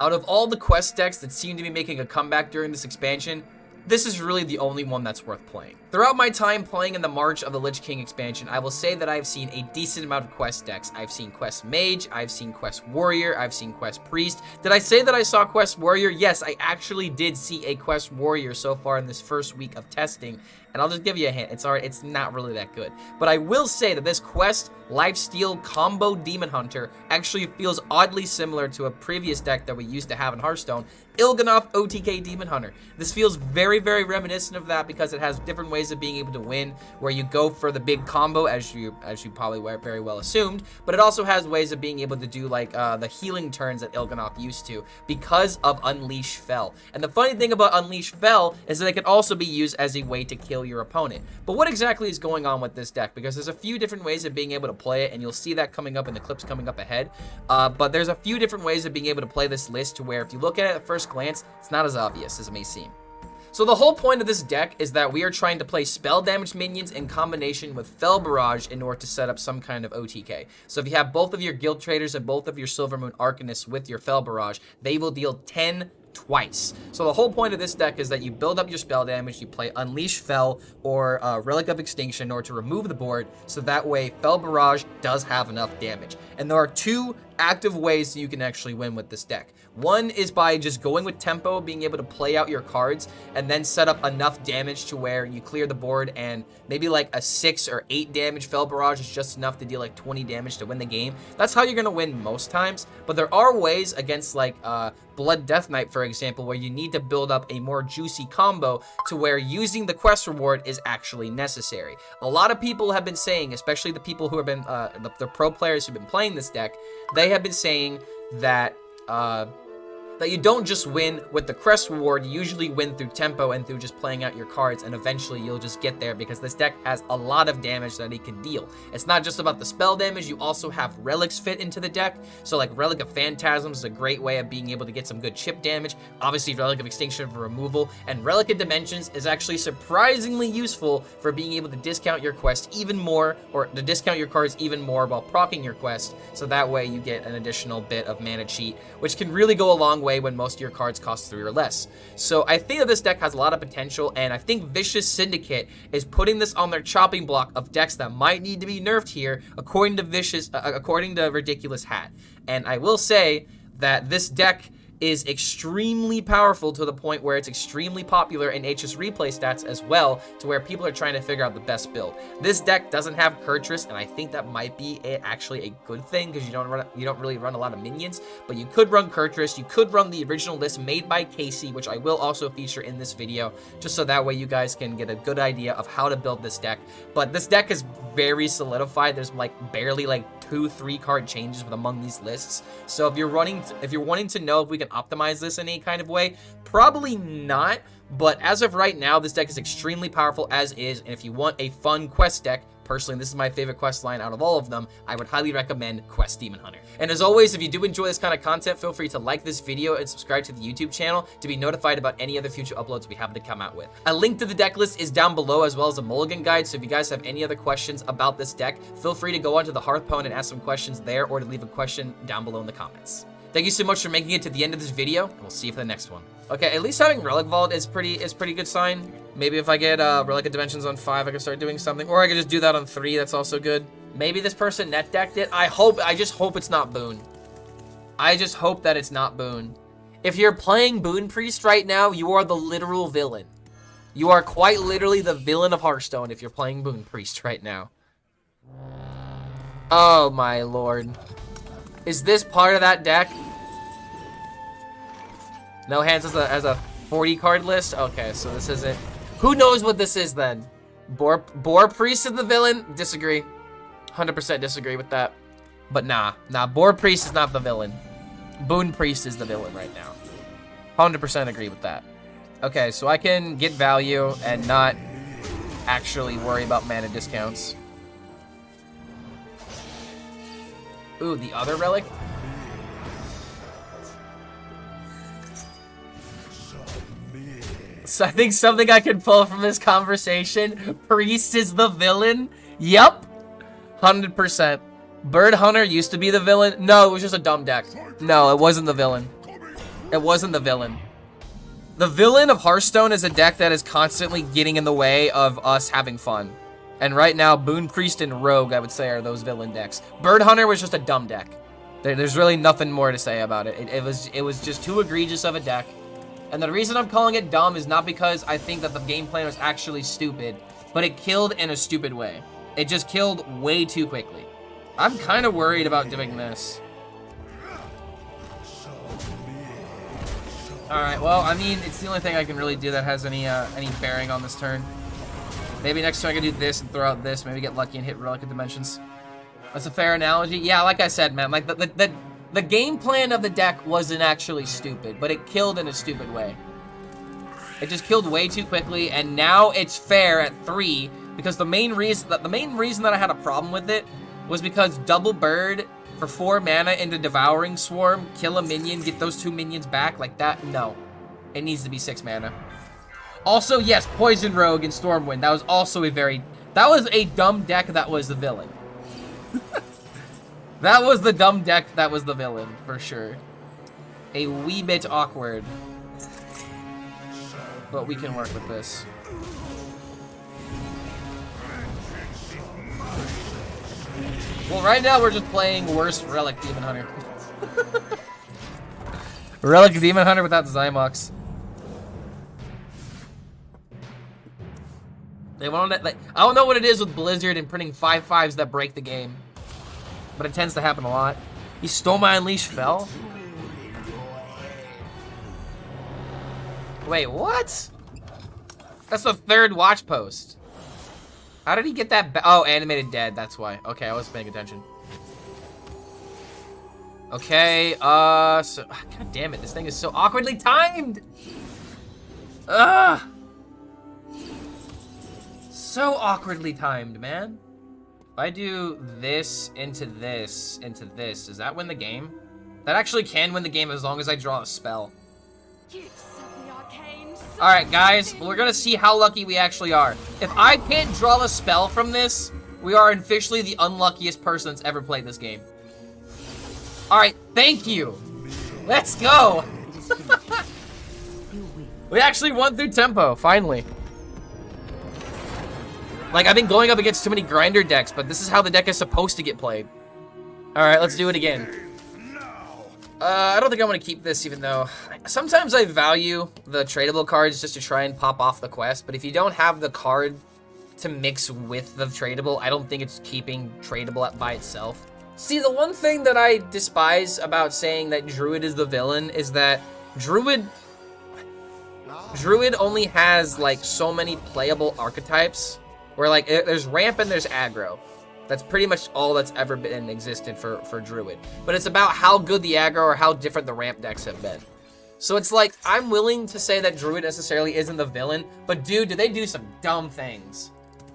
Out of all the quest decks that seem to be making a comeback during this expansion, this is really the only one that's worth playing. Throughout my time playing in the March of the Lich King expansion, I will say that I've seen a decent amount of quest decks. I've seen Quest Mage, I've seen Quest Warrior, I've seen Quest Priest. Did I say that I saw Quest Warrior? Yes, I actually did see a Quest Warrior so far in this first week of testing, and I'll just give you a hint. It's not really that good. But I will say that this Quest Lifesteal combo Demon Hunter actually feels oddly similar to a previous deck that we used to have in Hearthstone, Il'gynoth OTK Demon Hunter. This feels very, very reminiscent of that because it has different ways of being able to win, where you go for the big combo, as you probably very well assumed, but it also has ways of being able to do like the healing turns that Il'gynoth used to because of Unleash Fel. And the funny thing about Unleash Fel is that it can also be used as a way to kill your opponent. But what exactly is going on with this deck? Because there's a few different ways of being able to play it, and you'll see that coming up in the clips coming up ahead. But there's a few different ways of being able to play this list to where if you look at it at first glance, it's not as obvious as it may seem. So the whole point of this deck is that we are trying to play spell damage minions in combination with Fel Barrage in order to set up some kind of OTK. So if you have both of your Guild Traders and both of your Silvermoon Arcanists with your Fel Barrage, they will deal 10 twice. So the whole point of this deck is that you build up your spell damage, you play Unleash Fel or Relic of Extinction in order to remove the board, so that way Fel Barrage does have enough damage. And there are two active ways you can actually win with this deck. One is by just going with tempo, being able to play out your cards, and then set up enough damage to where you clear the board, and maybe like a 6 or 8 damage Fel Barrage is just enough to deal like 20 damage to win the game. That's how you're going to win most times, but there are ways against like Blood Death Knight, for example, where you need to build up a more juicy combo to where using the quest reward is actually necessary. A lot of people have been saying, especially the people who have been, the pro players who've been playing this deck, they have been saying that that you don't just win with the crest reward, you usually win through tempo and through just playing out your cards, and eventually you'll just get there because this deck has a lot of damage that it can deal. It's not just about the spell damage, you also have relics fit into the deck, so like Relic of Phantasms is a great way of being able to get some good chip damage, obviously Relic of Extinction for removal, and Relic of Dimensions is actually surprisingly useful for being able to discount your quest even more, or to discount your cards even more while proccing your quest, so that way you get an additional bit of mana cheat, which can really go a long way when most of your cards cost 3 or less. So I think that this deck has a lot of potential, and I think Vicious Syndicate is putting this on their chopping block of decks that might need to be nerfed here, according to Ridiculous Hat. And I will say that this deck is extremely powerful to the point where it's extremely popular in HS replay stats as well, to where people are trying to figure out the best build. This deck doesn't have Kurtrus, and I think that might be actually a good thing because you don't really run a lot of minions, but you could run Kurtrus, you could run the original list made by Casey, which I will also feature in this video, just so that way you guys can get a good idea of how to build this deck. But this deck is very solidified. There's like barely like 2-3 card changes among these lists. So if you're wanting to know if we can optimize this in any kind of way, probably not. But as of right now, this deck is extremely powerful as is, and if you want a fun quest deck, personally, this is my favorite quest line out of all of them, I would highly recommend Quest Demon Hunter. And as always, if you do enjoy this kind of content, feel free to like this video and subscribe to the YouTube channel to be notified about any other future uploads we happen to come out with. A link to the deck list is down below, as well as a Mulligan guide, so if you guys have any other questions about this deck, feel free to go onto the Hearthstone and ask some questions there, or to leave a question down below in the comments. Thank you so much for making it to the end of this video, and we'll see you for the next one. Okay, at least having Relic Vault is pretty good sign. Maybe if I get Relic of Dimensions on 5, I can start doing something. Or I could just do that on 3, that's also good. Maybe this person net decked it. I just hope it's not Boon. I just hope that it's not Boon. If you're playing Boon Priest right now, you are the literal villain. You are quite literally the villain of Hearthstone if you're playing Boon Priest right now. Oh my lord. Is this part of that deck? No hands as a 40 card list? Okay, so this isn't. Who knows what this is then? Boar Priest is the villain? Disagree. 100% disagree with that. But nah, Boar Priest is not the villain. Boon Priest is the villain right now. 100% agree with that. Okay, so I can get value and not actually worry about mana discounts. Ooh, the other relic? So I think something I can pull from this conversation. Priest is the villain? Yep. 100%. Bird Hunter used to be the villain? No, it was just a dumb deck. No, it wasn't the villain. It wasn't the villain. The villain of Hearthstone is a deck that is constantly getting in the way of us having fun. And right now, Boon Priest and Rogue, I would say, are those villain decks. Bird Hunter was just a dumb deck. There's really nothing more to say about it. It was just too egregious of a deck. And the reason I'm calling it dumb is not because I think that the game plan was actually stupid, but it killed in a stupid way. It just killed way too quickly. I'm kind of worried about doing this. Alright, well, I mean, it's the only thing I can really do that has any bearing on this turn. Maybe next turn I can do this and throw out this, maybe get lucky and hit Relic of Dimensions. That's a fair analogy. Yeah, like I said, man, like the game plan of the deck wasn't actually stupid, but it killed in a stupid way. It just killed way too quickly, and now it's fair at 3 because the main reason that I had a problem with it was because double bird for 4 mana into Devouring Swarm, kill a minion, get those 2 minions back like that. No, it needs to be 6 mana. Also, yes, Poison Rogue and Stormwind. That was also that was a dumb deck that was the villain. That was the dumb deck that was the villain, for sure. A wee bit awkward. But we can work with this. Well, right now we're just playing worse Relic Demon Hunter. Relic Demon Hunter without Zymox. They want it, like, I don't know what it is with Blizzard and printing 5/5s that break the game, but it tends to happen a lot. He stole my Unleash Fell? Wait, what? That's the 3rd watch post. How did he get that? Oh, animated dead. That's why. Okay, I wasn't paying attention. Okay, so god damn it, this thing is so awkwardly timed. Ugh. So awkwardly timed, man. If I do this into this into this, does that win the game? That actually can win the game as long as I draw a spell. Alright, guys, we're gonna see how lucky we actually are. If I can't draw a spell from this, we are officially the unluckiest person that's ever played this game. Alright, thank you. Let's go. We actually won through tempo, finally. Like, I've been going up against too many grinder decks, but this is how the deck is supposed to get played. Alright, let's do it again. I don't think I want to keep this, even though sometimes I value the tradable cards just to try and pop off the quest, but if you don't have the card to mix with the tradable, I don't think it's keeping tradable by itself. See, the one thing that I despise about saying that Druid is the villain is that Druid only has, like, so many playable archetypes, where, like, there's ramp and there's aggro. That's pretty much all that's ever been existed for Druid. But it's about how good the aggro or how different the ramp decks have been. So it's like, I'm willing to say that Druid necessarily isn't the villain, but dude, do they do some dumb things.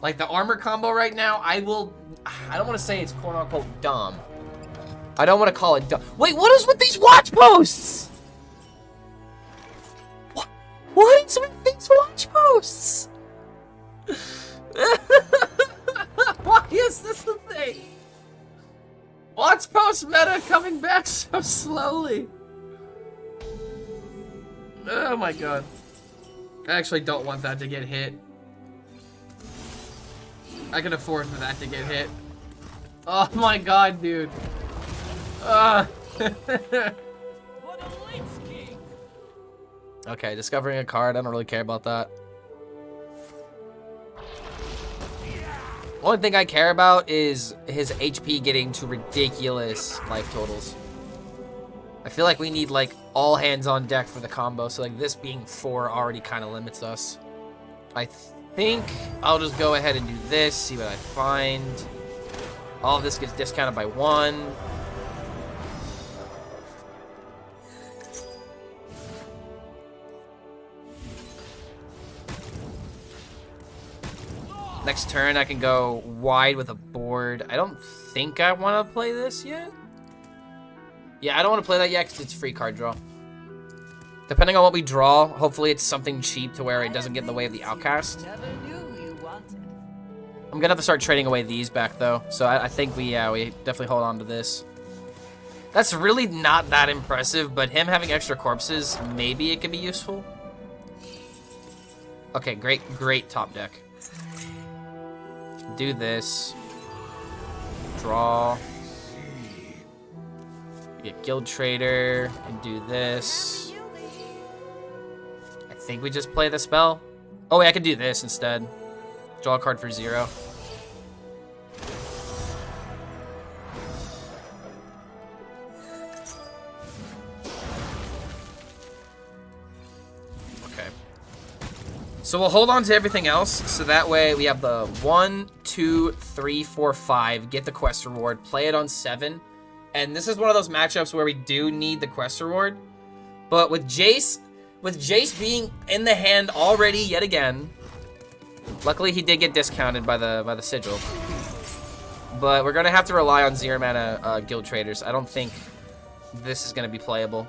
Like the armor combo right now, I don't want to say it's quote unquote dumb. I don't want to call it dumb. Wait, what is with these watch posts? What is with these watch posts? Why is this the thing? Watch post meta coming back so slowly. Oh my god. I actually don't want that to get hit. I can afford for that to get hit. Oh my god, dude. Okay, discovering a card. I don't really care about that. Only thing I care about is his HP getting to ridiculous life totals. I feel like we need like all hands on deck for the combo, so like this being 4 already kind of limits us. I think I'll just go ahead and do this, see what I find. All of this gets discounted by 1. Next turn, I can go wide with a board. I don't think I want to play this yet. Yeah, I don't want to play that yet because it's free card draw. Depending on what we draw, hopefully it's something cheap to where it doesn't get in the way of the outcast. I'm gonna have to start trading away these back though. So I think we definitely hold on to this. That's really not that impressive, but him having extra corpses, maybe it could be useful. Okay, great top deck. Do this. Draw. Get Guild Trader and do this. I think we just play the spell. Oh wait, I could do this instead. Draw a card for 0. Okay. So we'll hold on to everything else, so that way we have the 1, 2, 3, 4, 5, get the quest reward, play it on 7. And this is one of those matchups where we do need the quest reward. But with Jace being in the hand already yet again, luckily he did get discounted by the sigil. But we're gonna have to rely on 0 mana guild traders. I don't think this is gonna be playable.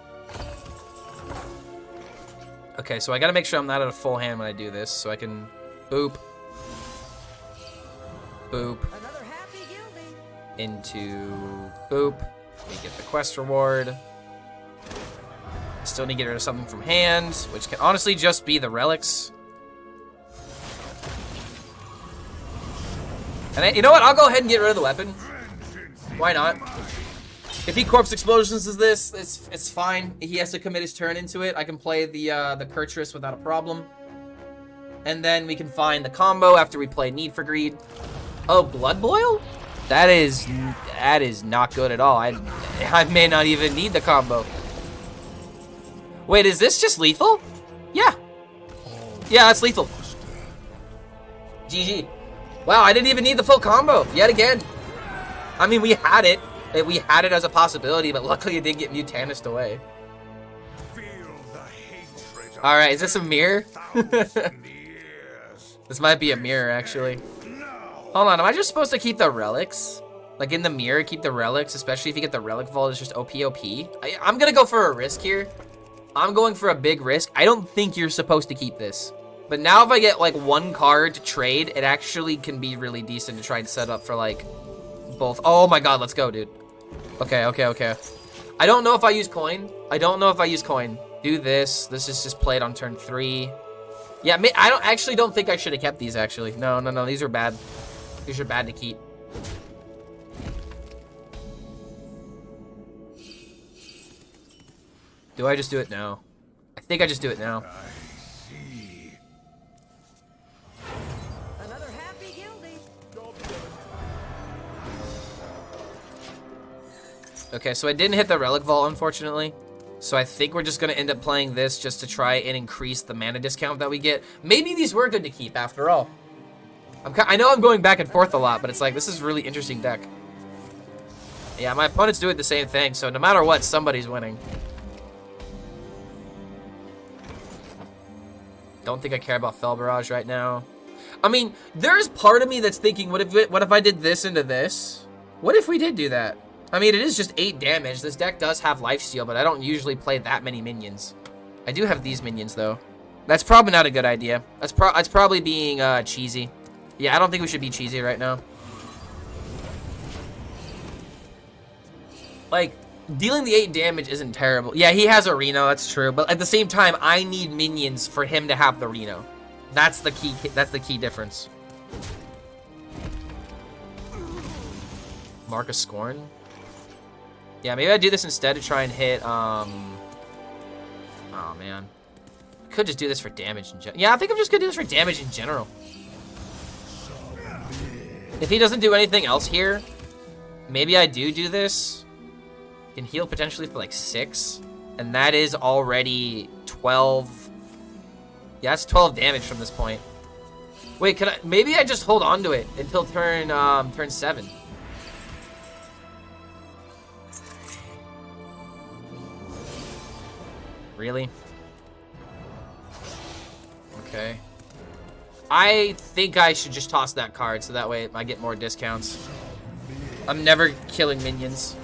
Okay, so I gotta make sure I'm not at a full hand when I do this, so I can boop. Boop. Into boop. We get the quest reward. Still need to get rid of something from hand, which can honestly just be the relics. And you know what? I'll go ahead and get rid of the weapon. Why not? If he corpse explosions is this, it's fine. He has to commit his turn into it. I can play the Kurtrus without a problem. And then we can find the combo after we play Need for Greed. Oh, Blood Boil? That is not good at all. I may not even need the combo. Wait, is this just lethal? Yeah. Yeah, that's lethal. GG. Wow, I didn't even need the full combo yet again. I mean, we had it. We had it as a possibility, but luckily it did get Mutanist away. All right, is this a mirror? This might be a mirror, actually. Hold on, am I just supposed to keep the relics? Like in the mirror, keep the relics, especially if you get the relic vault, it's just OP. I'm gonna go for a risk here. I'm going for a big risk. I don't think you're supposed to keep this. But now if I get like 1 card to trade, it actually can be really decent to try and set up for like both. Oh my god, let's go, dude. Okay. I don't know if I use coin. Do this. This is just played on turn 3. Yeah, I actually don't think I should have kept these, actually. No, these are bad. These are bad to keep. Do I just do it now? I think I just do it now. Another happy guildie. Okay, so I didn't hit the Relic Vault, unfortunately. So I think we're just going to end up playing this just to try and increase the mana discount that we get. Maybe these were good to keep, after all. I know I'm going back and forth a lot, but it's like, this is a really interesting deck. Yeah, my opponent's doing the same thing, so no matter what, somebody's winning. Don't think I care about Fell Barrage right now. I mean, there's part of me that's thinking, what if I did this into this? What if we did do that? I mean, it is just 8 damage. This deck does have Lifesteal, but I don't usually play that many minions. I do have these minions, though. That's probably not a good idea. That's probably being cheesy. Yeah, I don't think we should be cheesy right now. Like, dealing the 8 damage isn't terrible. Yeah, he has a Reno, that's true. But at the same time, I need minions for him to have the Reno. That's the key difference. Mark of Scorn? Yeah, maybe I do this instead to try and hit, oh man. Could just do this for damage in general. Yeah, I think I'm just gonna do this for damage in general. If he doesn't do anything else here, maybe I do this. Can heal potentially for like 6. And that is already 12. Yeah, that's 12 damage from this point. Wait, maybe I just hold on to it until turn 7. Really? Okay. I think I should just toss that card so that way I get more discounts. I'm never killing minions.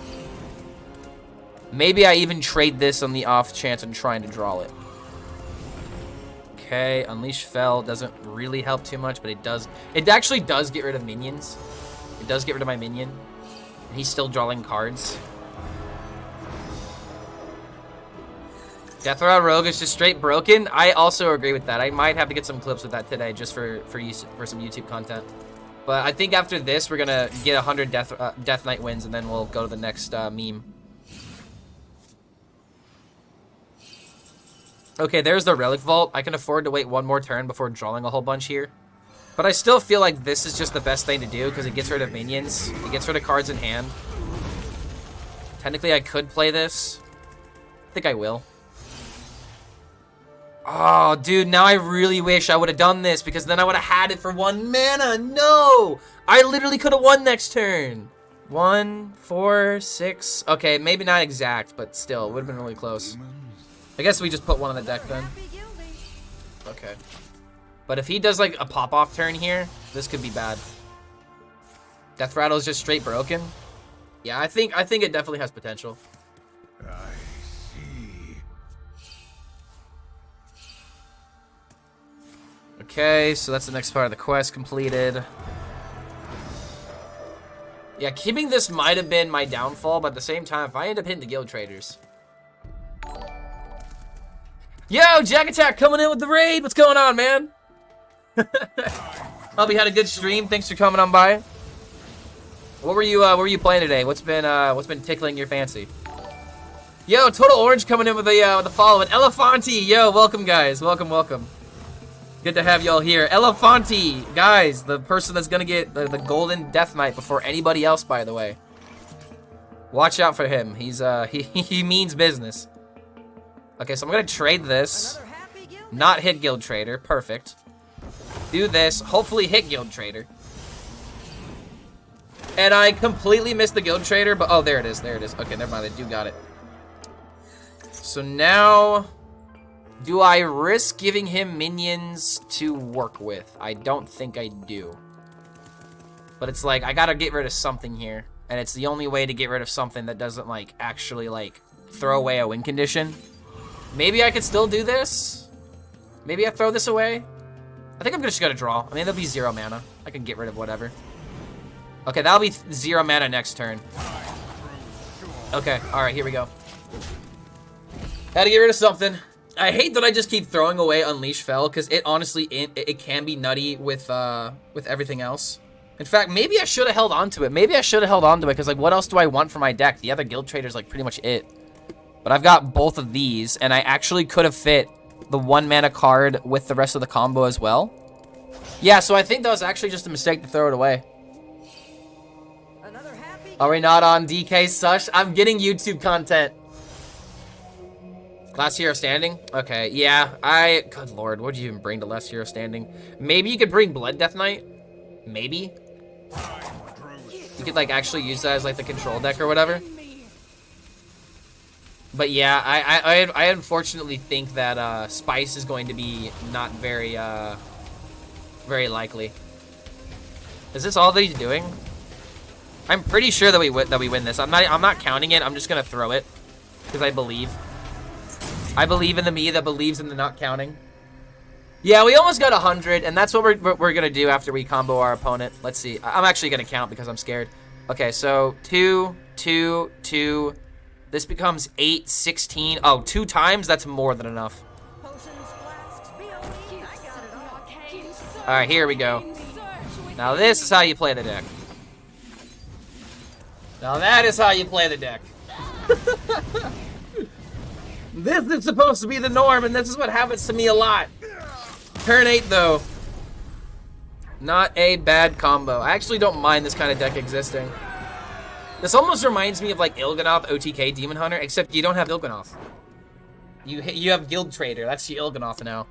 Maybe I even trade this on the off chance I'm trying to draw it. Okay, Unleash Fell doesn't really help too much, but it does. It actually does get rid of minions. It does get rid of my minion. And he's still drawing cards. Death Rattle Rogue is just straight broken. I also agree with that. I might have to get some clips with that today just for some YouTube content. But I think after this, we're gonna get 100 Death Knight wins, and then we'll go to the next meme. Okay, there's the Relic Vault. I can afford to wait one more turn before drawing a whole bunch here. But I still feel like this is just the best thing to do because it gets rid of minions. It gets rid of cards in hand. Technically, I could play this. I think I will. Oh, dude, now I really wish I would have done this because then I would have had it for 1 mana. No! I literally could have won next turn. 1, 4, 6. Okay, maybe not exact, but still, it would have been really close. I guess we just put one on the deck then. Okay. But if he does like a pop-off turn here, this could be bad. Death Rattle is just straight broken. Yeah, I think it definitely has potential. I see. Okay, so that's the next part of the quest completed. Yeah, keeping this might have been my downfall, but at the same time, if I end up hitting the guild traders. Yo, Jack Attack coming in with the raid. What's going on, man? Hope you had a good stream. Thanks for coming on by. What were you playing today? What's been tickling your fancy? Yo, Total Orange coming in with the follow. And Elefanti, yo, welcome guys. Welcome. Good to have y'all here. Elefanti, guys, the person that's gonna get the golden Death Knight before anybody else, by the way. Watch out for him. He's he means business. Okay, so I'm gonna trade this. Not hit Guild Trader. Perfect. Do this. Hopefully hit Guild Trader. And I completely missed the Guild Trader, but oh, there it is. Okay, never mind. I do got it. So now, do I risk giving him minions to work with? I don't think I do. But it's like, I gotta get rid of something here. And it's the only way to get rid of something that doesn't, like, actually, like, throw away a win condition. Maybe I could still do this. Maybe I throw this away. I think I'm just gonna draw. I mean, there'll be 0 mana. I can get rid of whatever. Okay, that'll be 0 mana next turn. Okay, alright, here we go. Had to get rid of something. I hate that I just keep throwing away Unleash Fell, because it honestly, it can be nutty with everything else. In fact, maybe I should have held on to it. Because, like, what else do I want for my deck? The other Guild Trader's, like, pretty much it. But I've got both of these, and I actually could have fit the 1 mana card with the rest of the combo as well. Yeah, so I think that was actually just a mistake to throw it away. Are we not on DK Sush? I'm getting YouTube content. Last Hero Standing? Okay, yeah, good lord, what did you even bring to Last Hero Standing? Maybe you could bring Blood Death Knight? Maybe? You could, like, actually use that as, like, the control deck or whatever. But yeah, I unfortunately think that Spice is going to be not very very likely. Is this all that he's doing? I'm pretty sure that we win this. I'm not counting it. I'm just gonna throw it because I believe. I believe in the me that believes in the not counting. Yeah, we almost got 100, and that's what we're gonna do after we combo our opponent. Let's see. I'm actually gonna count because I'm scared. Okay, so 2, 2, 2. This becomes 8, 16. Oh, 2 times? That's more than enough. Alright, here we go. Now this is how you play the deck. Now that is how you play the deck. This is supposed to be the norm, and this is what happens to me a lot. Turn 8, though. Not a bad combo. I actually don't mind this kind of deck existing. This almost reminds me of like Il'gynoth OTK Demon Hunter, except you don't have Il'gynoth. You have Guild Trader. That's your Il'gynoth now.